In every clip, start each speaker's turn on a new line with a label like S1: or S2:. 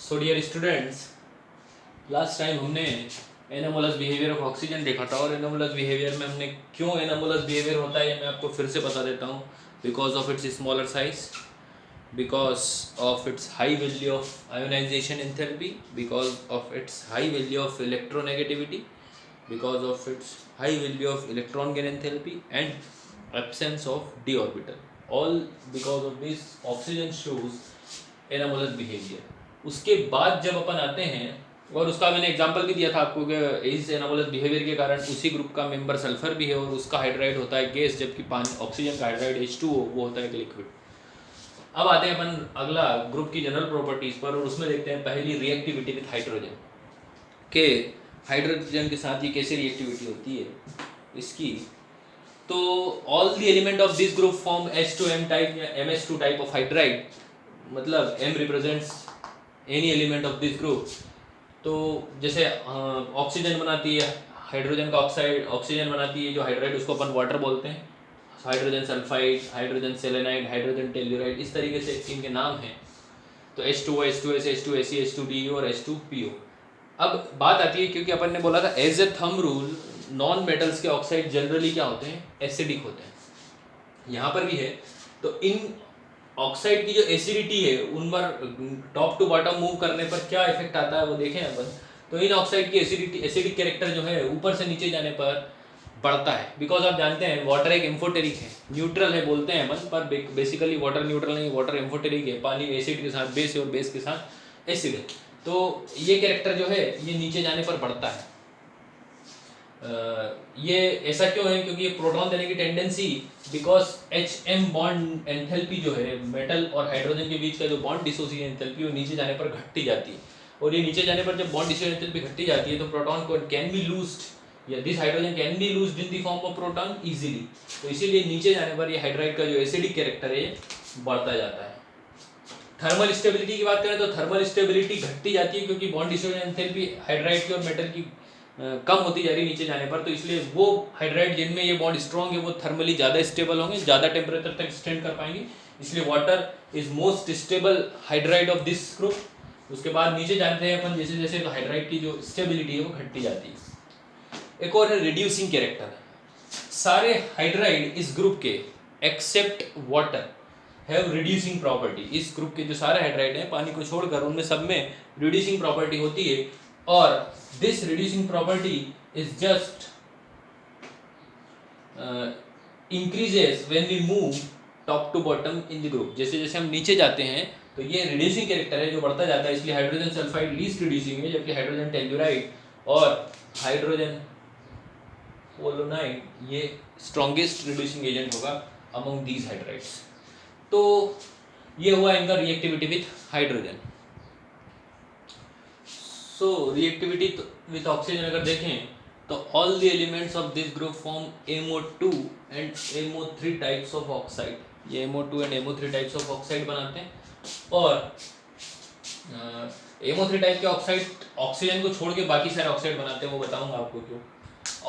S1: सो dear students, last time हमने anomalous behaviour of oxygen देखा था और एनामोलस बिहेवियर में हमने क्यों एनामोलस बिहेवियर होता है ये मैं आपको फिर से बता देता हूँ. Because of its smaller size, because of its high value of ionization enthalpy, because of its high value of electronegativity, because of its high value of electron gain enthalpy and absence of d orbital. All because of this oxygen shows anomalous behavior. उसके बाद जब अपन आते हैं, और उसका मैंने example भी दिया था आपको कि इस एनामोलस बिहेवियर के कारण उसी ग्रुप का मेंबर सल्फर भी है और उसका हाइड्राइड होता है गैस, जबकि पानी ऑक्सीजन का हाइड्राइड H2O वो होता है एक लिक्विड. अब आते हैं अपन अगला ग्रुप की जनरल प्रॉपर्टीज पर, और उसमें देखते हैं पहली रिएक्टिविटी विथ हाइड्रोजन के हाइड्रोजन के साथ ये कैसे रिएक्टिविटी होती है इसकी. तो all the element of this group form H2M type या MS2 टाइप ऑफ हाइड्राइड, मतलब M represents any element of this group. तो जैसे ऑक्सीजन बनाती है हाइड्रोजन का ऑक्साइड, ऑक्सीजन बनाती है जो हाइड्राइड उसको अपन वाटर बोलते हैं, hydrogen sulphide, hydrogen selenide, hydrogen telluride, इस तरीके से इनके नाम हैं. तो H2O, H2S, H2Se, H2DO और H2PO. अब बात आती है, क्योंकि अपन ने बोला था as a thumb rule non metals के ऑक्साइड जनरली क्या होते हैं, एसिडिक होते हैं. यहाँ पर भी है. तो इन ऑक्साइड की जो एसिडिटी है उन पर टॉप टू बॉटम मूव करने पर क्या इफेक्ट आता है वो देखें अपन. तो इन ऑक्साइड की एसिडिटी, एसिडिक कैरेक्टर जो है ऊपर से नीचे जाने पर बढ़ता है. बिकॉज आप जानते हैं वाटर एक एम्फोटेरिक है, न्यूट्रल है बोलते हैं अपन, पर बेसिकली वाटर न्यूट्रल नहीं, वाटर एम्फोटेरिक है. पानी एसिड के साथ बेस है और बेस के साथ एसिड है. तो ये कैरेक्टर जो है ये नीचे जाने पर बढ़ता है. ये ऐसा क्यों है, क्योंकि ये प्रोटॉन देने की tendency, because HM bond enthalpy जो है मेटल और हाइड्रोजन के बीच का जो बॉन्ड डिसोसिएशन एंथैल्पी वो नीचे जाने पर घटती जाती है. और ये नीचे जाने पर जब बॉन्ड डिसोसिएशन एंथैल्पी घटती जाती है तो प्रोटॉन को कैन बी लूज्ड या this hydrogen can be लूज्ड in the form of proton easily. तो इसीलिए नीचे जाने पर ये हाइड्राइड का जो एसिडिक कैरेक्टर है बढ़ता जाता है. थर्मल स्टेबिलिटी की बात करें तो थर्मल स्टेबिलिटी घटती जाती है क्योंकि बॉन्ड डिसोसिएशन एंथैल्पी हाइड्राइड की और मेटल की कम होती जा रही नीचे जाने पर. तो इसलिए वो हाइड्राइड जिनमें ये बॉन्ड स्ट्रॉन्ग है वो थर्मली ज़्यादा स्टेबल होंगे, ज़्यादा टेम्परेचर तक स्टैंड कर पाएंगे. इसलिए water is most stable hydride of this group. उसके बाद नीचे जानते हैं अपन जैसे जैसे हाइड्राइड की जो स्टेबिलिटी है वो घटती जाती है. एक और है रिड्यूसिंग कैरेक्टर. सारे हाइड्राइड इस ग्रुप के except water have reducing property. इस ग्रुप के जो सारे हाइड्राइड हैं पानी को छोड़कर उनमें सब में रिड्यूसिंग प्रॉपर्टी होती है. और this reducing property is just increases when we move top to bottom in the group. जैसे जैसे हम नीचे जाते हैं तो ये रिड्यूसिंग कैरेक्टर है जो बढ़ता जाता है. इसलिए हाइड्रोजन सल्फाइड लीस्ट रिड्यूसिंग है, जबकि हाइड्रोजन टेल्यूराइड और हाइड्रोजन पोलोनाइड ये स्ट्रॉन्गेस्ट रिड्यूसिंग एजेंट होगा अमंग दीज हाइड्राइड्स. तो ये हुआ इनका reactivity with hydrogen. So reactivity with oxygen अगर देखें तो all the elements of this group form MO2 and MO3 types of oxide. ये MO2 and MO3 types of oxide बनाते हैं. और MO3 टाइप के ऑक्साइड ऑक्सीजन को छोड़ के बाकी सारे ऑक्साइड बनाते हैं, वो बताऊंगा आपको क्यों.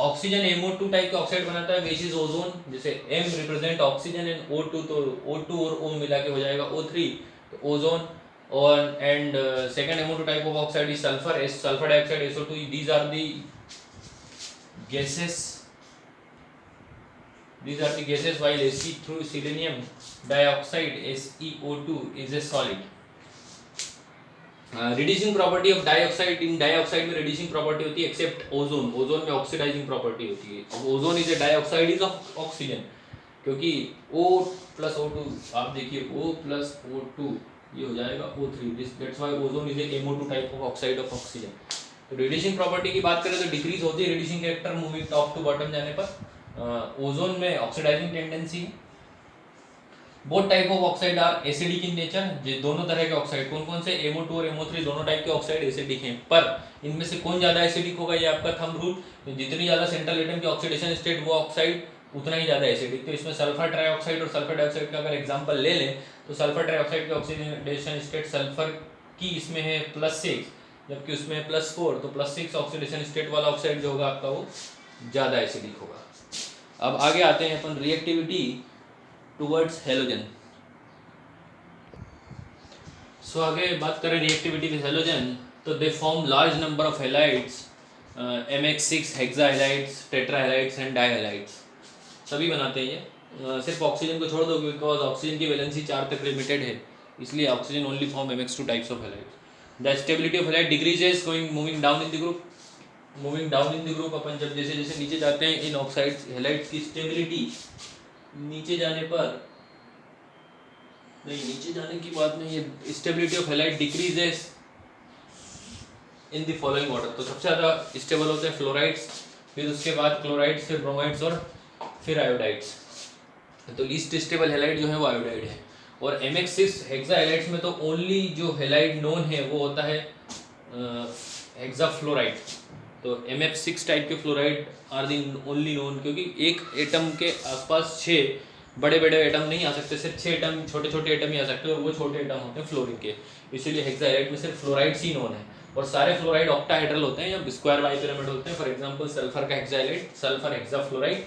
S1: ऑक्सीजन MO2 टाइप के ऑक्साइड बनाता है विच इज ओजोन. जैसे M represent oxygen and O2, तो O2 और O मिला के हो जाएगा O3, तो ओजोन. और and second MO2 type of oxide is sulfur, sulfur dioxide, SO2. These are the gases. These are the gases, while Se through selenium dioxide SeO2 is a solid. Reducing property of dioxide, in dioxide में reducing property होती है except ozone. ozone में oxidizing property होती है. ozone is a dioxide is of oxygen, क्योंकि O plus O2 आप देखिए O plus O2 ये हो जाएगा O3. That's why ozone is a MO2 type of oxide of oxygen. तो रिड्यूसिंग प्रॉपर्टी की बात करें तो डिक्रीज होती है reducing character moving top to bottom जाने पर. ओजोन में ऑक्सीडाइजिंग टेंडेंसी है. Both type of oxide are acidic in nature. ये दोनों तरह के ऑक्साइड कौन कौन से, MO2 और MO3 दोनों टाइप के ऑक्साइड एसिडिक हैं. पर इनमें से कौन ज्यादा एसिडिक होगा ये आपका थंब रूल. जितनी ज्यादा सेंट्रल एटम की ऑक्सीडेशन स्टेट वो ऑक्साइड उतना ही ज़्यादा एसिडिक. तो इसमें सल्फर ट्राइऑक्साइड और सल्फर डाइऑक्साइड का अगर एग्जांपल ले लें तो सल्फर ट्राइऑक्साइड की ऑक्सीडेशन स्टेट सल्फर की इसमें है +6, जबकि उसमें है +4. तो +6 ऑक्सीडेशन स्टेट वाला ऑक्साइड जो होगा आपका वो ज़्यादा एसिडिक होगा. अब आगे आते हैं अपन रिएक्टिविटी टुवर्ड्स हेलोजन. सो आगे बात करें रिएक्टिविटी विद हेलोजन, तो they form large number of halides, MX6 hexa halides, tetra halides and di halides सभी बनाते हैं ये। सिर्फ ऑक्सीजन को छोड़ दो बिकॉज ऑक्सीजन की वैलेंसी 4 तक लिमिटेड है, इसलिए oxygen only form MX2 types of halides. The stability of halide decreases going moving down in the group. Moving down in the group, अपन जब जैसे जैसे नीचे जाते हैं इन ऑक्साइड्स हेलाइड्स की स्टेबिलिटी नीचे जाने पर, नहीं नीचे जाने की बात नहीं है, stability of halide decreases in the following order. तो सबसे ज़्यादा स्टेबल होते हैं फ्लोराइड्स, फिर उसके बाद क्लोराइड्स, फिर ब्रोमाइड्स और फिर आयोडाइड्स। तो लीस्ट स्टेबल हेलाइड जो है वो आयोडाइड है। और MX6 हेक्सा हेलाइड्स में तो ओनली जो हेलाइड नोन है वो होता है हेक्सा फ्लोराइड। तो MF6 टाइप के fluoride are the only known, क्योंकि एक एटम के आसपास 6 बड़े बड़े एटम नहीं आ सकते, सिर्फ 6 एटम छोटे छोटे एटम ही आ सकते हैं, और वो छोटे एटम होते हैं फ्लोरीन के, इसीलिए हेक्सा हेलाइड में सिर्फ फ्लोराइड्स ही नोन है। और सारे फ्लोराइड ऑक्टाहेड्रल होते हैं या स्क्वायर बाइपिरामिड होते हैं। फॉर एग्जांपल सल्फर का hexa halide sulphur hexa fluoride,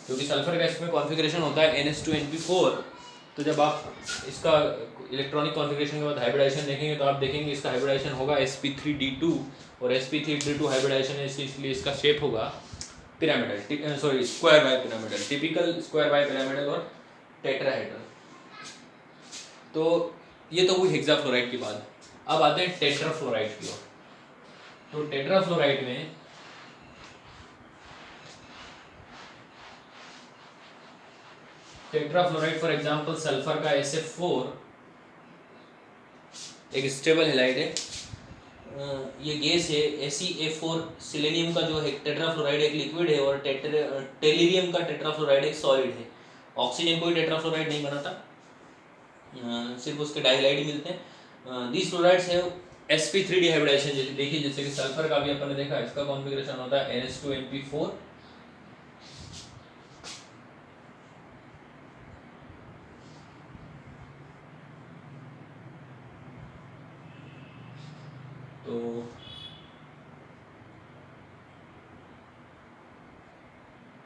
S1: क्योंकि सल्फर गैस में कॉन्फ़िगरेशन होता है NH2NP4। तो जब आप इसका इलेक्ट्रॉनिक कॉन्फ़िगरेशन के बाद हाइब्रिडाइजेशन देखेंगे तो आप देखेंगे इसका हाइब्रिडाइजेशन होगा sp3d2, और sp3d2 हाइब्रिडाइजेशन है, इसलिए इसका शेप होगा pyramidal, sorry square bipyramidal, typical square bipyramidal और टेट्राहेड्रल। तो ये तो हुई हेक्साफ्लोराइड की बात। अब आते हैं टेट्राफ्लोराइड की ओर। तो टेट्राफ्लोराइड में टेट्राफ्लोराइड फॉर एग्जांपल सल्फर का SF4 एक स्टेबल हेलाइड है। ये गैस है ACA4। सिलेनियम का जो है टेट्राफ्लोराइड एक लिक्विड है, और टेलिरियम का टेट्राफ्लोराइड एक सॉलिड है। ऑक्सीजन कोई टेट्राफ्लोराइड नहीं बनाता, सिर्फ उसके डाइहाइड ही मिलते हैं। दीज फ्लोराइड्स है sp3d हाइब्रिडाइजेशन। जैसे देखिए, जैसे कि सल्फर का भी अपन ने देखा, इसका कॉन्फ़िगरेशन होता है NH2NP4।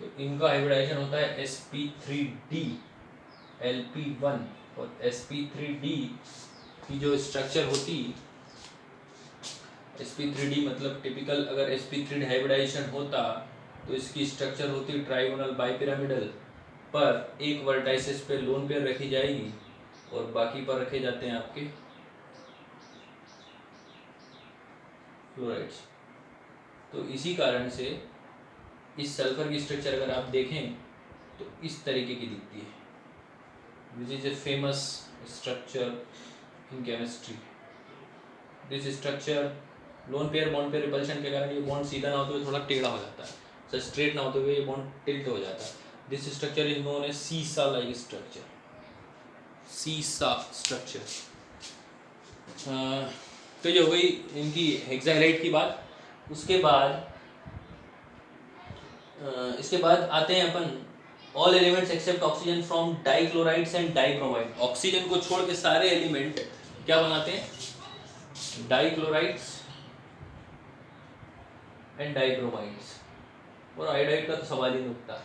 S1: तो इनका हाइब्रिडाइजेशन होता है sp3d LP1। और sp3d की जो स्ट्रक्चर होती, sp3d मतलब टिपिकल, अगर sp3d हाइब्रिडाइजेशन होता तो इसकी स्ट्रक्चर होती ट्राइगोनल बाइपिरामिडल, पर एक वर्टाइसिस पे लोन पेयर रखी जाएगी और बाकी पर रखे जाते हैं आपके फ्लोराइड्स। तो इसी कारण से इस सल्फर की स्ट्रक्चर अगर आप देखें तो इस तरीके की दिखती है। This is a famous structure in chemistry. This structure lone pair bond pair repulsion के कारण ये बॉन्ड सीधा ना होते हुए थोड़ा टेढ़ा हो जाता है, सो स्ट्रेट ना होते हुए ये बॉन्ड टिल्ट हो जाता है। This structure is known as seesaw like structure, seesaw structure. तो ये हो गई इनकी हेक्साहेलाइड की बात। उसके बाद इसके बाद आते हैं अपन all elements except oxygen from dichlorides and dibromide. Oxygen को छोड़ के सारे एलिमेंट क्या बनाते हैं, डाइक्लोराइड्स एंड डाइब्रोमाइड्स। और आयोडाइड का तो सवाल ही नहीं उठता।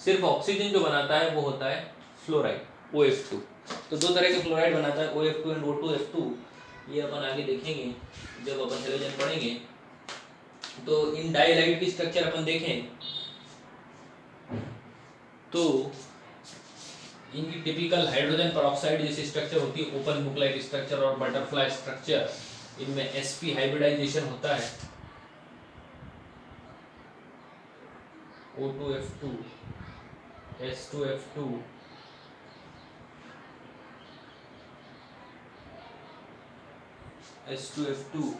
S1: सिर्फ ऑक्सीजन जो बनाता है वो होता है फ्लोराइड, OF2। तो दो तरह के फ्लोराइड बनाता है, OF2 एंड O2F2। ये अपन आगे देखेंगे जब अपन हेलोजन पढ़ेंगे। तो इन डाइहाइलाइड की स्ट्रक्चर अपन देखें तो इनकी टिपिकल हाइड्रोजन परऑक्साइड जैसी स्ट्रक्चर होती है, ओपन बुक लाइक स्ट्रक्चर और बटरफ्लाई स्ट्रक्चर। इनमें sp हाइब्रिडाइजेशन होता है, O2F2 S2F2 S2F2।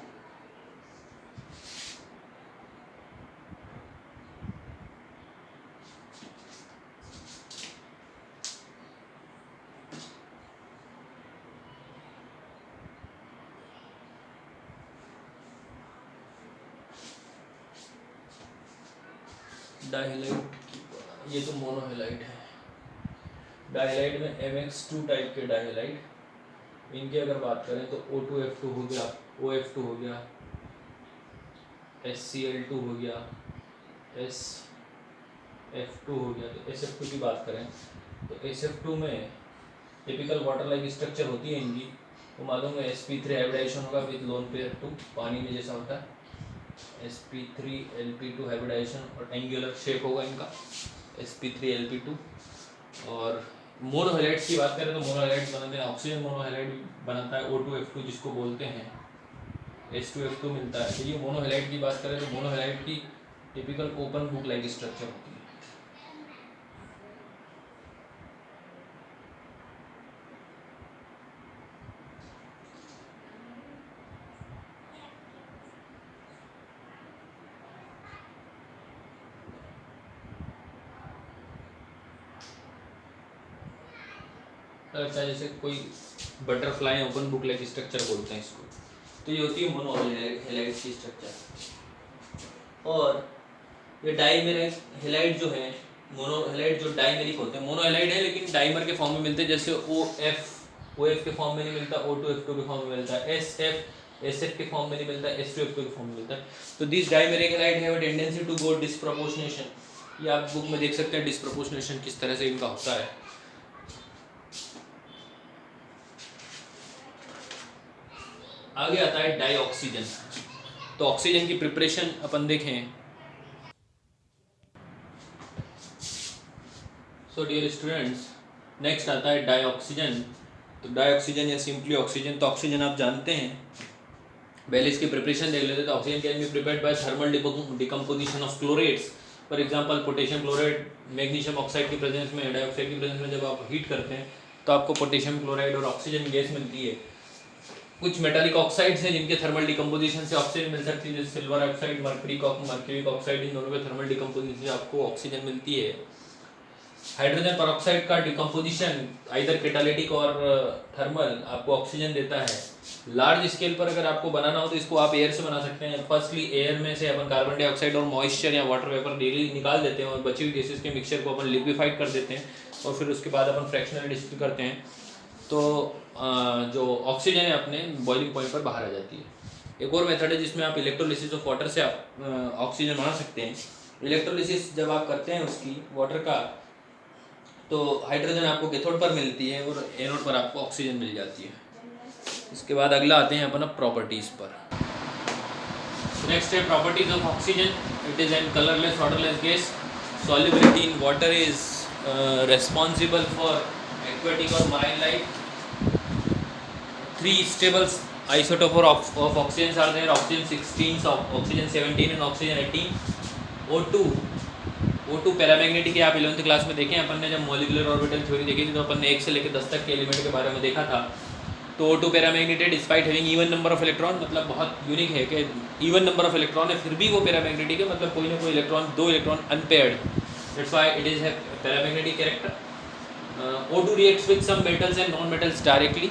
S1: डाइहाइलाइड ये तो मोनोहाइलाइड है। डाइहाइलाइड में MX2 टाइप के डाइहाइलाइड, इनकी अगर बात करें तो O2F2 हो गया, OF2 हो गया, SCl2 हो गया, SF2 हो गया। तो SF2 की बात करें तो SF2 में टिपिकल वाटर लाइक स्ट्रक्चर होती है इनकी, वो मालूम है sp3 हाइब्रिडाइजेशन होगा विद लोन पेयर 2, पानी में जैसा होता है sp3 Lp2 हाइब्रिडाइजेशन, और एंगुलर शेप होगा इनका sp3 Lp2। और मोनोहैलाइड्स की बात करें तो मोनोहैलाइड्स बनाते हैं, ऑक्सीजन मोनोहैलाइड बनाता है O2F2 जिसको बोलते हैं, H2F2 मिलता है। तो ये मोनोहैलाइड की बात करें तो मोनोहैलाइड की typical open book like structure होती है। अच्छा, जैसे कोई butterfly open book like structure बोलते हैं इसको, तो ये होती है मोनोहैलाइड की स्ट्रक्चर। और ये डाइमेरिक हैलाइड जो है, मोनोहैलाइड जो डाइमेरिक होते हैं, मोनोहैलाइड है लेकिन डाइमर के फॉर्म में मिलते हैं, जैसे OF के फॉर्म में नहीं मिलता, O2F2 के फॉर्म में मिलता है, SF के फॉर्म में नहीं मिलता, H2F2 के फॉर्म में मिलता है। तो this dimeric halide have a tendency to go disproportionation, ये आप बुक में देख सकते हैं डिस्प्रोपोर्शनेशन किस तरह से इनका होता है। आगे आता है डाइऑक्सीजन। तो ऑक्सीजन की प्रिपरेशन अपन देखें। सो डियर स्टूडेंट्स, नेक्स्ट आता है डाइऑक्सीजन। तो डाइऑक्सीजन या सिंपली ऑक्सीजन, तो ऑक्सीजन आप जानते हैं, पहले इसकी प्रिपरेशन देख लेते हैं। तो oxygen can be prepared by thermal decomposition of chlorates, for example potassium chloride magnesium oxide की प्रेजेंस में, डाइऑक्साइड की प्रेजेंस में जब आप हीट करते हैं तो आपको पोटेशियम क्लोराइड और ऑक्सीजन गैस मिलती है। कुछ मेटालिक ऑक्साइड्स हैं जिनके थर्मल डिकम्पोजिशन से ऑक्सीजन मिल सकती है, जैसे सिल्वर ऑक्साइड, मर्क्यूरिक ऑक्साइड, इन दोनों के थर्मल डिकम्पोजिशन से आपको ऑक्सीजन मिलती है। हाइड्रोजन परऑक्साइड का डिकम्पोजिशन आइदर कैटालिटिक और थर्मल आपको ऑक्सीजन देता है। लार्ज स्केल पर अगर आपको बनाना हो तो इसको आप एयर से बना सकते हैं। फर्स्टली एयर में से अपन कार्बन डाइऑक्साइड और मॉइस्चर या वाटर वेपर डेली निकाल देते हैं और बची हुई गैसेस के मिक्सचर को अपन लिक्विफाइड कर देते हैं और फिर उसके बाद अपन फ्रैक्शनली डिस्टिल करते हैं, तो जो ऑक्सीजन है अपने बॉइलिंग पॉइंट पर बाहर आ जाती है। एक और मेथड है जिसमें आप इलेक्ट्रोलिसिस ऑफ वाटर से आप ऑक्सीजन बना सकते हैं। इलेक्ट्रोलिसिस जब आप करते हैं उसकी वाटर का, तो हाइड्रोजन आपको कैथोड पर मिलती है और एनोड पर आपको ऑक्सीजन मिल जाती है। इसके बाद अगला आते हैं अपन अब प्रॉपर्टीज़ पर। नेक्स्ट है properties of oxygen. It is an colourless waterless gas, solubility in water is responsible for aquatic or marine life. 3 stable isotopes of oxygen are there: oxygen 16, oxygen 17 and oxygen 18. O2 paramagnetic है, आप 11th class में देखें अपन ने जब molecular orbital theory देखी थी तो अपन ने 1 से लेकर 10 तक के एलिमेंट के बारे में देखा था। तो O2 paramagnetic despite having even number of electron, मतलब बहुत यूनिक है कि इवन नंबर ऑफ इलेक्ट्रॉन है फिर भी वो पैरामैग्नेटिक है, मतलब कोई ना कोई electron, 2 electron unpaired, that's why it is है paramagnetic character. O2 reacts with some metals and non metals directly,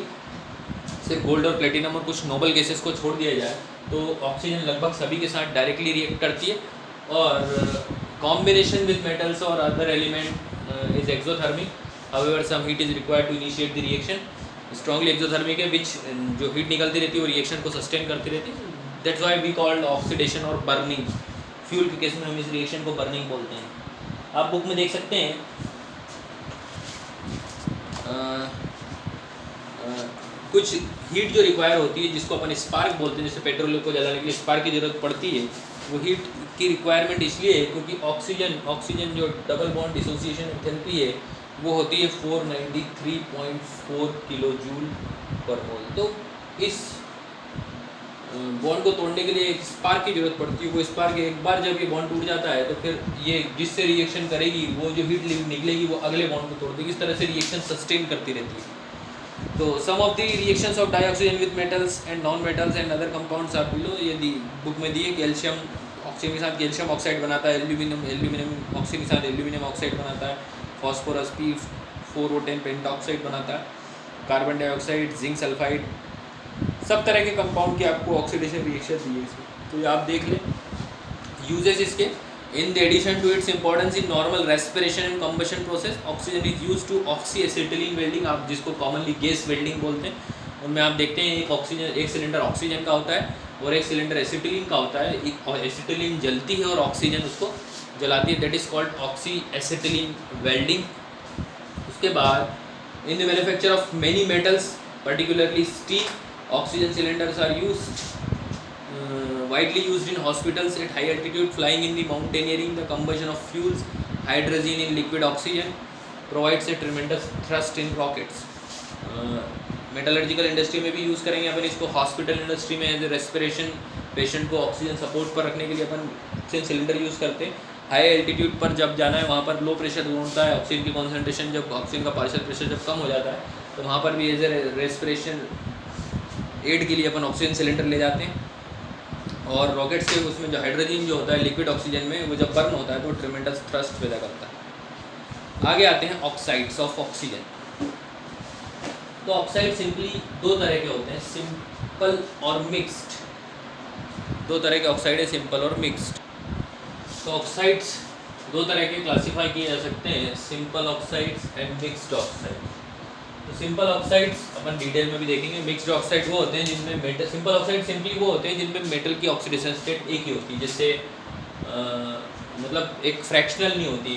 S1: सिर्फ गोल्ड और प्लेटिनम और कुछ नोबल गैसेस को छोड़ दिया जाए तो ऑक्सीजन लगभग सभी के साथ डायरेक्टली रिएक्ट करती है। और कॉम्बिनेशन विद मेटल्स और other element is exothermic, however some heat is required to initiate the reaction. Strongly exothermic है, विच जो हीट निकलती रहती है वो रिएक्शन को सस्टेन करती रहती है, that's why we called oxidation और बर्निंग। फ्यूल के केस में हम इस रिएक्शन को बर्निंग बोलते हैं। आप बुक में देख सकते हैं कुछ हीट जो रिक्वायर होती है जिसको अपन स्पार्क बोलते हैं, जैसे पेट्रोल को जलाने के लिए स्पार्क की ज़रूरत पड़ती है, वो हीट की रिक्वायरमेंट इसलिए है क्योंकि ऑक्सीजन जो डबल बॉन्ड डिसोसिएशन एंथैल्पी है वो होती है 493.4 किलो जूल पर मोल। तो इस बॉन्ड को तोड़ने के लिए एक स्पार्क की जरूरत पड़ती है। वो स्पार्क एक बार जब ये बॉन्ड टूट जाता है तो फिर ये जिससे रिएक्शन करेगी वो जो हीट निकलेगी वो अगले बॉन्ड को तोड़ देगी। इस तरह से रिएक्शन सस्टेन करती रहती है। तो some of the reactions of dioxygen with metals and non metals and other compounds are below. ये बुक में दिए, कैल्शियम ऑक्सीजन के साथ कैल्शियम ऑक्साइड बनाता है, एल्यूमिनियम ऑक्सीजन के साथ एल्यूमिनियम ऑक्साइड बनाता है, फॉस्फोरस P4O10 पेंटाऑक्साइड बनाता है, कार्बन डाइऑक्साइड, जिंक सल्फाइड, सब तरह के कंपाउंड की आपको ऑक्सीडेशन रिएक्शन दी है इसमें, तो ये आप देख लें। यूजेस इसके, in the addition to its importance in normal respiration and combustion process, oxygen is use to oxy acetylene welding, आप जिसको कॉमनली गैस वेल्डिंग बोलते हैं। उनमें आप देखते हैं एक सिलेंडर ऑक्सीजन का होता है और एक सिलेंडर एसिटिलीन का होता है। एसिटिलीन जलती है और ऑक्सीजन उसको जलाती है, that is called oxy acetylene welding. उसके बाद in the manufacture of many metals, particularly steam oxygen cylinders are used widely used in hospitals at high altitude. Flying in the mountaineering, the combustion of fuels hydrogen in liquid oxygen provides a tremendous thrust in rockets. Metallurgical industry में भी use करेंगे अपन इसको, hospital industry में as a respiration patient को oxygen support पर रखने के लिए अपन ऑक्सीजन सिलेंडर यूज़ करते हैं। हाई एल्टीट्यूड पर जब जाना है वहाँ पर लो प्रेशर जोन होता है, ऑक्सीजन की कॉन्सेंट्रेशन जब ऑक्सीजन का पार्शियल प्रेशर जब कम हो जाता है तो वहाँ पर भी एज ए रेस्पिरेशन एड के लिए अपन ऑक्सीजन सिलेंडर ले जाते हैं। और रॉकेट्स के उसमें जो हाइड्रोजन जो होता है लिक्विड ऑक्सीजन में, वो जब बर्न होता है तो ट्रेमेंडस थ्रस्ट पैदा करता है। आगे आते हैं ऑक्साइड्स ऑफ ऑक्सीजन। तो ऑक्साइड सिंपली दो तरह के होते हैं, सिंपल और मिक्स्ड। दो तरह के ऑक्साइड है, सिंपल और मिक्स्ड। तो ऑक्साइड्स दो तरह के क्लासीफाई किए जा सकते हैं, simple oxides and mixed oxide. तो सिंपल ऑक्साइड्स अपन डिटेल में भी देखेंगे। मिक्स्ड ऑक्साइड वो होते हैं जिनमें मेटल, सिंपल ऑक्साइड सिंपली वो होते हैं जिनमें मेटल की ऑक्सीडेशन स्टेट एक ही होती है, जैसे मतलब एक फ्रैक्शनल नहीं होती।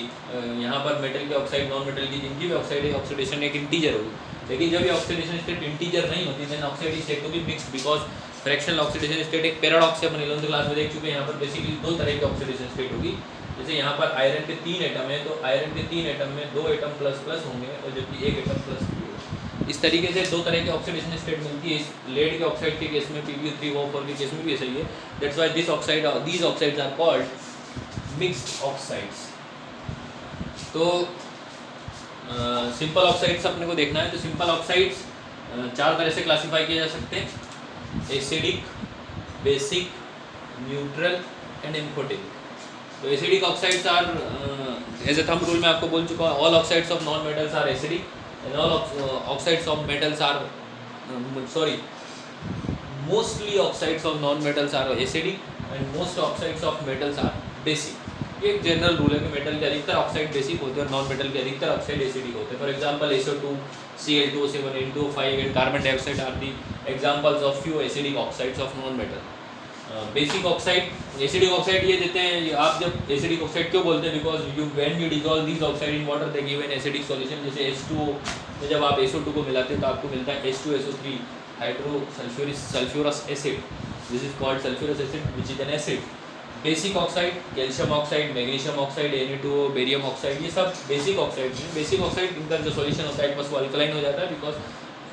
S1: यहाँ पर मेटल की ऑक्साइड, नॉन मेटल की जिनकी भी ऑक्साइड ऑक्सीडेशन एक इंटीजर होगी, लेकिन जब ये ऑक्सीडेशन स्टेट इंटीजर नहीं होती then oxide is said to be mixed, because fractional oxidation state एक पैराडॉक्स से अपन 11th क्लास में देख चुके हैं। यहाँ पर बेसिकली दो तरह की ऑक्सीडेशन स्टेट होगी। जैसे यहाँ पर आयरन के 3 एटम है तो आयरन के 3 एटम में 2 एटम प्लस प्लस होंगे और जबकि 1 एटम प्लस प्लस। इस तरीके से दो तरह की ऑक्सीडेशन स्टेट मिलती है। इस लेड के ऑक्साइड के केस में PbO3O4 के केस में भी ऐसा ही है। That's why this oxide these oxides are called mixed oxides. तो सिंपल ऑक्साइड्स अपने को देखना है तो सिंपल ऑक्साइड्स 4 तरह से क्लासीफाई किए जा सकते हैं, acidic, basic, neutral and amphoteric. तो acidic oxides are as a thumb rule में आपको बोल चुका हूँ, all oxides of non metals are acidic and all oxides of metals are mostly oxides of non metals are acidic and most oxides of metals are basic. ये एक general rule है कि metal के अधिकतर ऑक्साइड बेसिक होते हैं और non metal के अधिकतर ऑक्साइड एसिडिक होते हैं। For example SO2, Cl2O7, N2O5 and carbon dioxide are the examples of few acidic oxides of non metal. Basic oxide, acidic oxide ये देते हैं, आप जब एसिडिक ऑक्साइड क्यों बोलते हैं, because you when you dissolve these oxide in water they give an acidic solution. जैसे H2O में जब आप SO2 को मिलाते हैं तो आपको मिलता है H2SO3 hydrosulphurous acid, this is called sulphurous acid which is an acid. Basic oxide calcium oxide, magnesium oxide, Na2O, barium oxide, ये सब बेसिक ऑक्साइड हैं। बेसिक ऑक्साइड इनका जो सॉल्यूशन होता है बस वो अल्कलाइन हो जाता है because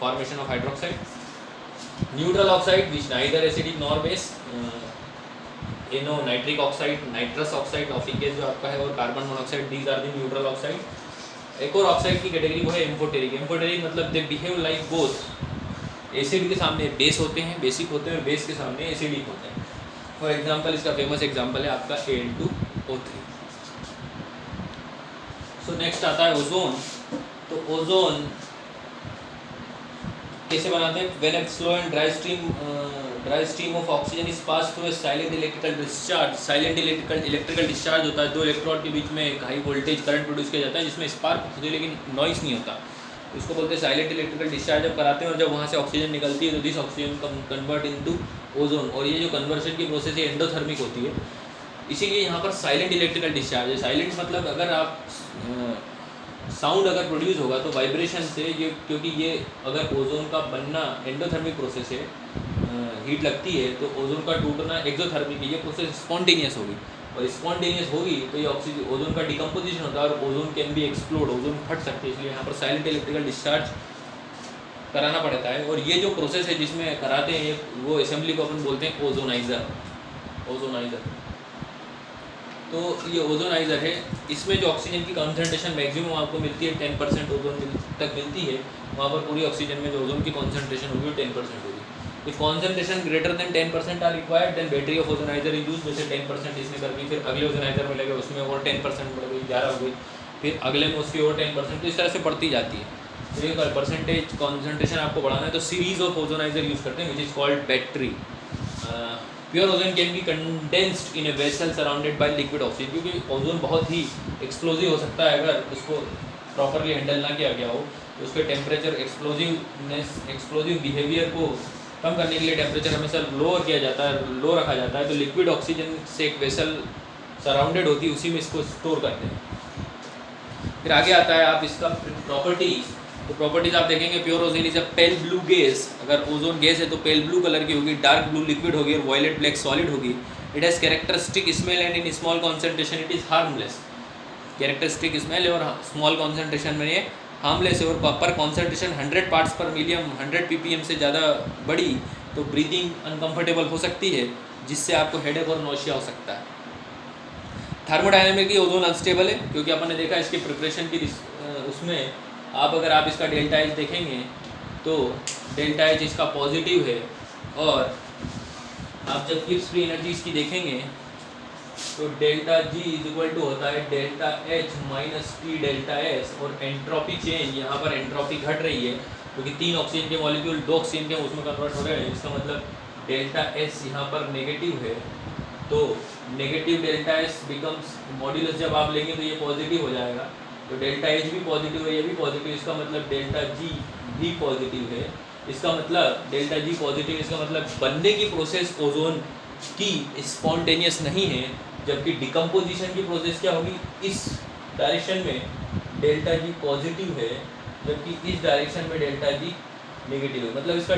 S1: formation of hydroxide. Neutral oxide which neither acidic nor base, NO nitric oxide, nitrous oxide of gas जो आपका है, और carbon monoxide, these are the neutral oxide. एक और ऑक्साइड की कैटेगरी वो है एम्फोटेरिक। एम्फोटेरिक मतलब they behave like both, acid के सामने बेस होते हैं, बेसिक होते हैं, और बेस के सामने एसिडिक होते हैं। फॉर एग्जाम्पल इसका फेमस एग्जाम्पल है आपका Al2O3। सो नेक्स्ट आता है ओजोन। तो ओजोन कैसे बनाते हैं? When a slow and dry stream of oxygen is pass through a silent electrical discharge. Silent electrical discharge होता है, दो इलेक्ट्रोड के बीच में एक हाई वोल्टेज करंट प्रोड्यूस किया जाता है जिसमें स्पार्क होती है लेकिन नॉइस नहीं होता, इसको बोलते हैं साइलेंट इलेक्ट्रिकल डिस्चार्ज। जब कराते हैं और जब वहाँ से ऑक्सीजन निकलती है तो this oxygen convert into ozone, और ये जो कन्वर्शन की प्रोसेस है एंडोथर्मिक होती है, इसीलिए यहाँ पर साइलेंट इलेक्ट्रिकल डिस्चार्ज है। साइलेंट मतलब अगर आप साउंड अगर प्रोड्यूस होगा तो वाइब्रेशन से, ये क्योंकि ये अगर ओजोन का बनना एंडोथर्मिक प्रोसेस है, हीट लगती है, तो ओजोन का टूटना एक्सोथर्मिक है, ये प्रोसेस स्पॉन्टेनियस होगी, और स्पॉन्टेनियस होगी तो ये ऑक्सीजन ओजोन का डिकम्पोजिशन होता है और ozone can B explode, ozone फट सकती है, इसलिए यहाँ पर साइलेंट इलेक्ट्रिकल डिस्चार्ज कराना पड़ता है। और ये जो प्रोसेस है जिसमें कराते हैं वो असेंबली को अपन बोलते हैं ओजोनाइज़र। तो ये ओजोनाइज़र है, इसमें जो ऑक्सीजन की कॉन्सेंट्रेशन मैक्सिमम आपको मिलती है 10% ओजोन तक मिलती है, वहाँ पर पूरी ऑक्सीजन में जो ओजोन की कॉन्सेंट्रेशन होगी वो 10% होगी। If concentration greater than 10% are required then battery of ozoniser is use. जैसे 10% इसने कर दी, फिर अगले ओजोनाइजर में लगे उसमें और 10% बढ़ गई, 11 हो गई, फिर अगले में उसकी और 10%, तो इस तरह से बढ़ती जाती है। तो ये परसेंटेज कॉन्सेंट्रेशन आपको बढ़ाना है तो सीरीज ऑफ ओजोनाइजर यूज़ करते हैं which is called battery. Pure ozone can B condensed in a vessel surrounded by liquid oxygen, क्योंकि ओजोन बहुत ही एक्सप्लोजिव हो सकता है अगर उसको प्रॉपरली हैंडल ना किया गया हो, तो उसके टेम्परेचर एक्सप्लोजिव बिहेवियर को कम करने के लिए टेम्परेचर हमेशा लोअर किया जाता है, लो रखा जाता है। तो लिक्विड ऑक्सीजन से एक वेसल सराउंडेड होती है, उसी में इसको स्टोर करते हैं। फिर आगे आता है आप इसका प्रॉपर्टीज। तो प्रॉपर्टीज आप देखेंगे pure ozone is a pale blue gas. अगर ओजोन गैस है तो पेल ब्लू कलर की होगी, डार्क ब्लू लिक्विड होगी और वायलेट ब्लैक सॉलिड होगी। It has characteristic smell and in small concentration it is harmless. Characteristic smell है और स्मॉल कॉन्सेंट्रेशन में ये हार्मलेस है। और पर कॉन्सेंट्रेशन 100 पार्ट्स पर मिलियन 100 ppm से ज़्यादा बढ़ी तो ब्रीदिंग अनकम्फर्टेबल हो सकती है, जिससे आपको हेडेक और नोशिया हो सकता है। थर्मोडायनेमिकली ओजोन अनस्टेबल है, क्योंकि अपन ने देखा इसकी प्रिपरेशन की उसमें आप अगर आप इसका डेल्टा एच देखेंगे तो डेल्टा एच इसका पॉजिटिव है। और आप जब गिब्स फ्री एनर्जी इसकी देखेंगे तो delta G is equal to होता है delta H minus T delta S. और एंट्रोपी चेंज, यहाँ पर एंट्रोपी घट रही है क्योंकि 3 ऑक्सीजन के मॉलिक्यूल 2 ऑक्सीजन के उसमें कन्वर्ट हो रहे हैं। इसका मतलब डेल्टा एस यहाँ पर नेगेटिव है, तो negative delta S becomes modulus जब आप लेंगे तो ये पॉजिटिव हो जाएगा। तो डेल्टा एच भी पॉजिटिव है, ये भी पॉजिटिव, इसका मतलब डेल्टा जी भी पॉजिटिव है। इसका मतलब डेल्टा जी पॉजिटिव, इसका मतलब बनने की प्रोसेस ओजोन की स्पॉन्टेनियस नहीं है, जबकि डिकम्पोजिशन की प्रोसेस क्या होगी, इस डायरेक्शन में डेल्टा जी पॉजिटिव है जबकि इस डायरेक्शन में डेल्टा जी नेगेटिव है। मतलब इसका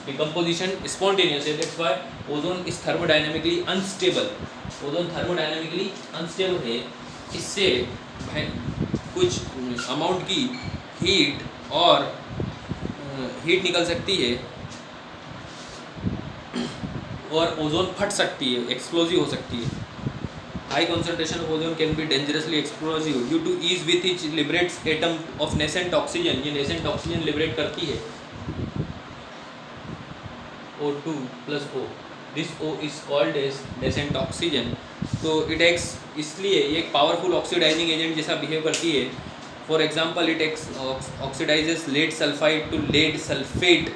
S1: डिकम्पोजिशन स्पॉन्टेनियस है। That's why ozone is thermodynamically unstable. Ozone thermodynamically unstable है। इससे कुछ अमाउंट की हीट और हीट निकल सकती है और ओजोन फट सकती है, एक्सप्लोजिव हो सकती है। High concentration of ozone can be dangerously explosive due to ease with which liberates atom of nascent oxygen. ये नेसेंट ऑक्सीजन लिबरेट करती है O2 plus O। This O is called as nascent oxygen. तो it acts, इसलिए ये एक powerful oxidising agent जैसा behave करती है। For example it acts oxidises lead sulphide to lead sulphate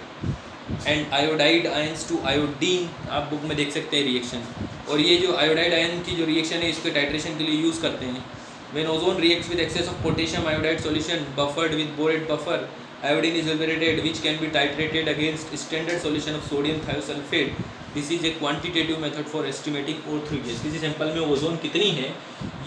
S1: and iodide ions to iodine. आप book में देख सकते हैं रिएक्शन। और ये जो आयोडाइड आयन की जो रिएक्शन है इसके टाइट्रेशन के लिए यूज़ करते हैं। When ozone reacts with excess of potassium iodide solution buffered with borate buffer, iodine is liberated which can be titrated against standard solution of sodium thiosulfate. This is a quantitative method for estimating O3 gas। किसी sample में ozone कितनी है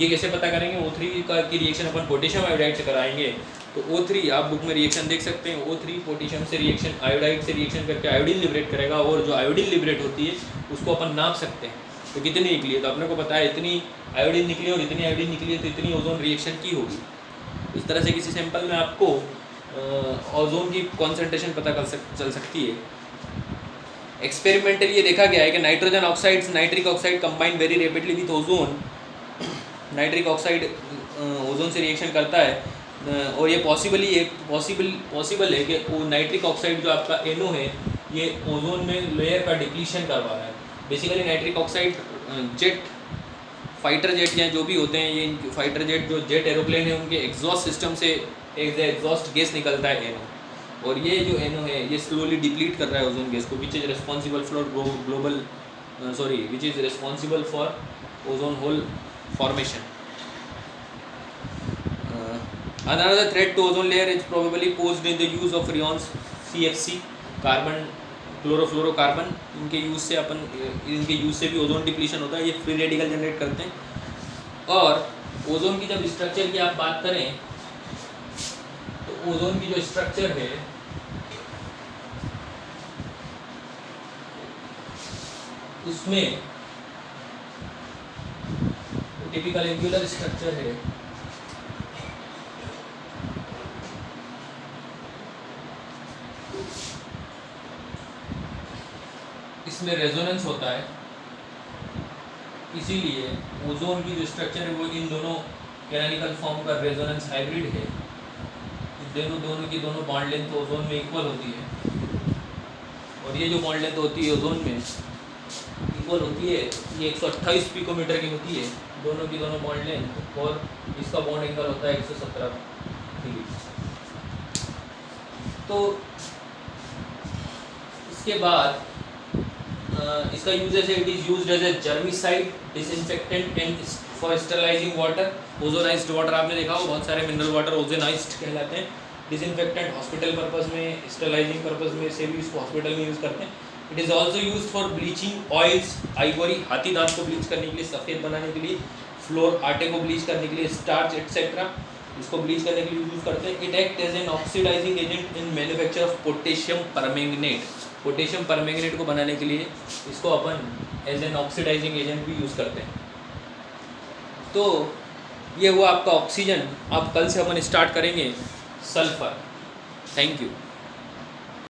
S1: ये कैसे पता करेंगे, O3 का की रिएक्शन अपन पोटेशियम आयोडाइड से कराएंगे। तो O3 आप बुक में रिएक्शन देख सकते हैं। O3 पोटेशियम से रिएक्शन आयोडाइड से रिएक्शन करके आयोडीन लिबरेट करेगा और जो आयोडीन लिबरेट होती है उसको अपन नाप सकते हैं। तो कितनी निकली है, तो अपने को पता है इतनी आयोडीन निकली और इतनी आयोडीन निकली है तो इतनी ओजोन रिएक्शन की होगी। इस तरह से किसी सैंपल में आपको ओजोन की कॉन्सेंट्रेशन पता चल सकती है। एक्सपेरिमेंटली ये देखा गया है कि nitrogen oxides nitric oxide combine very rapidly with ozone. Nitric oxide ozone से रिएक्शन करता है और ये पॉसिबल है कि वो नाइट्रिक ऑक्साइड जो आपका NO है ये ओजोन में लेयर का डिप्लीशन करवा रहा है। Basically nitric oxide jet fighter jet या जो भी होते हैं, ये फाइटर जेट जो जेट एरोप्लेन है उनके एग्जॉस्ट सिस्टम से एक एग्जॉस्ट गैस निकलता है NO। और ये जो NO है ये स्लोली डिप्लीट कर रहा है ओजोन गैस को, which is responsible for ozone hole formation. Another threat to ozone layer is probably posed in the use of freons CFC, carbon chlorofluorocarbon. इनके यूज़ से भी ओजोन डिप्लीशन होता है। ये फ्री रेडिकल जनरेट करते हैं। और ओजोन की जब स्ट्रक्चर की आप बात करें तो ओजोन की जो स्ट्रक्चर है उसमें टिपिकल एंगुलर स्ट्रक्चर है। इसमें रेजोनेंस होता है, इसीलिए ओजोन की जो स्ट्रक्चर है वो इन दोनों कैनोनिकल फॉर्म का रेजोनेंस हाइब्रिड है। दोनों की बॉन्ड लेंथ ओजोन में इक्वल होती है और ये जो बॉन्ड लेंथ होती है ओजोन में इक्वल होती है, ये 128 पिकोमीटर की होती है दोनों की बॉन्ड लेंथ। और इसका बॉन्ड एंगल होता है 117 डिग्री। तो इसके बाद इसका यूजेस है, it is used as a germicide, disinfectant and for sterilising water. Ozonised water आपने देखा हो, बहुत सारे मिनरल वाटर ओजोनाइज्ड कहलाते हैं। डिसइंफेक्टेंट हॉस्पिटल पर्पस में, स्टरलाइजिंग पर्पस में से भी इसको हॉस्पिटल में यूज़ करते हैं। It is also use for bleaching oils, Ivory हाथी दांत को ब्लीच करने के लिए, सफ़ेद बनाने के लिए, फ्लोर आटे को ब्लीच करने के लिए, स्टार्च एट्सेट्रा। इसको ब्लीच करने के लिए यूज़ करते हैं। It act as an oxidising agent in manufacture of potassium permanganate. Potassium permanganate को बनाने के लिए इसको अपन एज एन ऑक्सीडाइजिंग एजेंट भी यूज़ करते हैं। तो ये हुआ आपका ऑक्सीजन। अब कल से अपन स्टार्ट करेंगे सल्फर। Thank you.